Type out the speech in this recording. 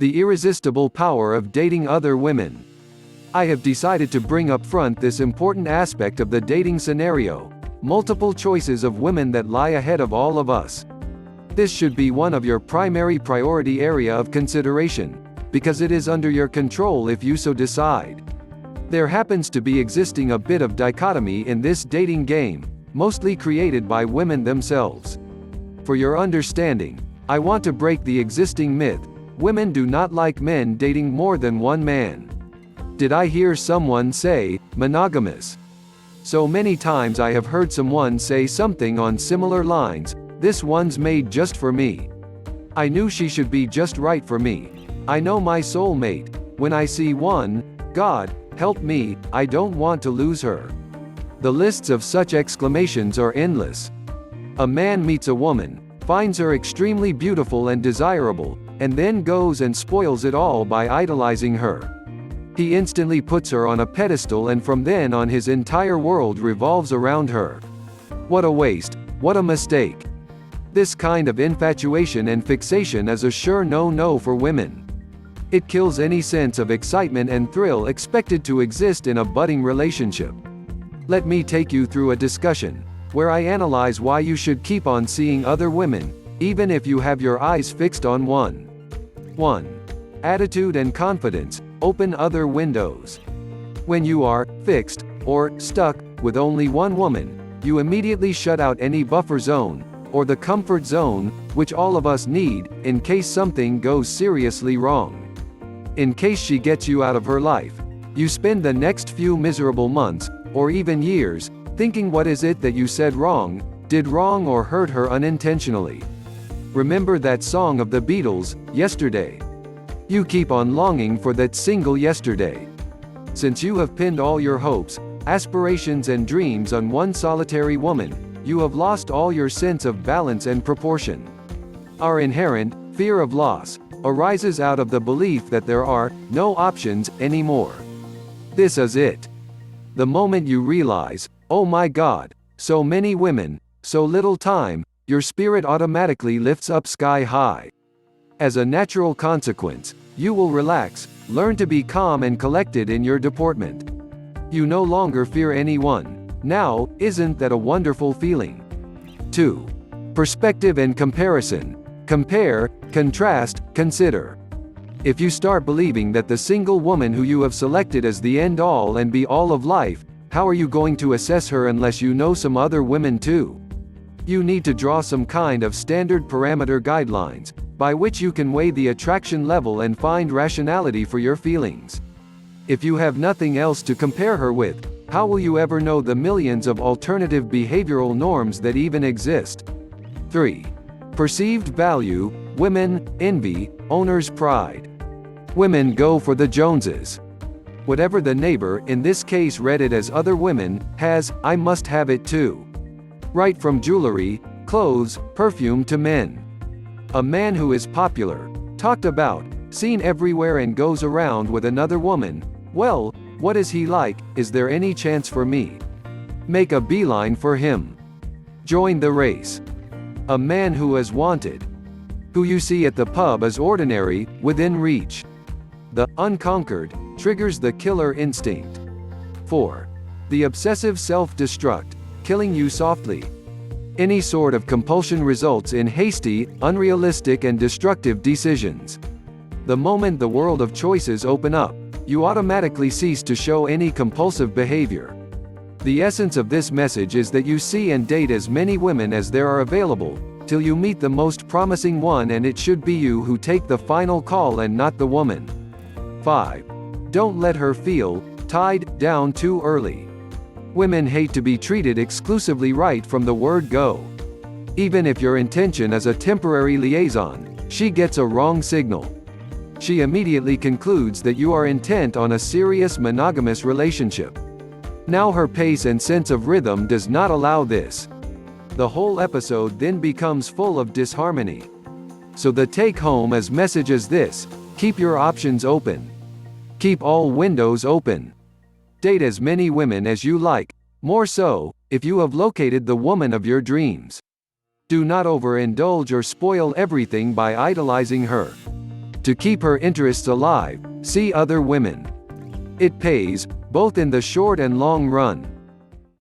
The irresistible power of dating other women. I have decided to bring up front this important aspect of the dating scenario: multiple choices of women that lie ahead of all of us. This should be one of your primary priority area of consideration, because it is under your control if you so decide. There happens to be existing a bit of dichotomy in this dating game, mostly created by women themselves. For your understanding, I want to break the existing myth: women do not like men dating more than one man. Did I hear someone say, monogamous? So many times I have heard someone say something on similar lines: this one's made just for me. I knew she should be just right for me. I know my soulmate. When I see one, God, help me, I don't want to lose her. The lists of such exclamations are endless. A man meets a woman, finds her extremely beautiful and desirable, and then goes and spoils it all by idolizing her. He instantly puts her on a pedestal, and from then on his entire world revolves around her. What a waste, what a mistake. This kind of infatuation and fixation is a sure no-no for women. It kills any sense of excitement and thrill expected to exist in a budding relationship. Let me take you through a discussion where I analyze why you should keep on seeing other women, even if you have your eyes fixed on one. 1. Attitude and confidence. Open other windows. When you are fixed or stuck with only one woman, you immediately shut out any buffer zone, or the comfort zone, which all of us need, in case something goes seriously wrong. In case she gets you out of her life, you spend the next few miserable months, or even years, thinking what is it that you said wrong, did wrong, or hurt her unintentionally. Remember that song of the Beatles, Yesterday? You keep on longing for that single yesterday. Since you have pinned all your hopes, aspirations and dreams on one solitary woman, you have lost all your sense of balance and proportion. Our inherent fear of loss arises out of the belief that there are no options anymore. This is it. The moment you realize, oh my God, so many women, so little time, your spirit automatically lifts up sky high. As a natural consequence, you will relax, learn to be calm and collected in your deportment. You no longer fear anyone. Now, isn't that a wonderful feeling? 2. Perspective and comparison. Compare, contrast, consider. If you start believing that the single woman who you have selected is the end-all and be-all of life, how are you going to assess her unless you know some other women too? You need to draw some kind of standard parameter guidelines, by which you can weigh the attraction level and find rationality for your feelings. If you have nothing else to compare her with, how will you ever know the millions of alternative behavioral norms that even exist? 3. Perceived value, women, envy, owner's pride. Women go for the Joneses. Whatever the neighbor, in this case read it as other women, has, I must have it too. Right from jewelry, clothes, perfume to men. A man who is popular, talked about, seen everywhere and goes around with another woman, well, what is he like? Is there any chance for me? Make a beeline for him. Join the race. A man who is wanted, who you see at the pub as ordinary, within reach. The unconquered triggers the killer instinct. 4. The obsessive self-destruct, killing you softly. Any sort of compulsion results in hasty, unrealistic and destructive decisions. The moment the world of choices open up, you automatically cease to show any compulsive behavior. The essence of this message is that you see and date as many women as there are available, till you meet the most promising one, and it should be you who take the final call and not the woman. 5. Don't let her feel tied down too early. Women hate to be treated exclusively right from the word go. Even if your intention is a temporary liaison, she gets a wrong signal. She immediately concludes that you are intent on a serious monogamous relationship. Now her pace and sense of rhythm does not allow this. The whole episode then becomes full of disharmony. So the take-home is message is this: keep your options open. Keep all windows open. Date as many women as you like, more so, if you have located the woman of your dreams. Do not overindulge or spoil everything by idolizing her. To keep her interests alive, see other women. It pays, both in the short and long run.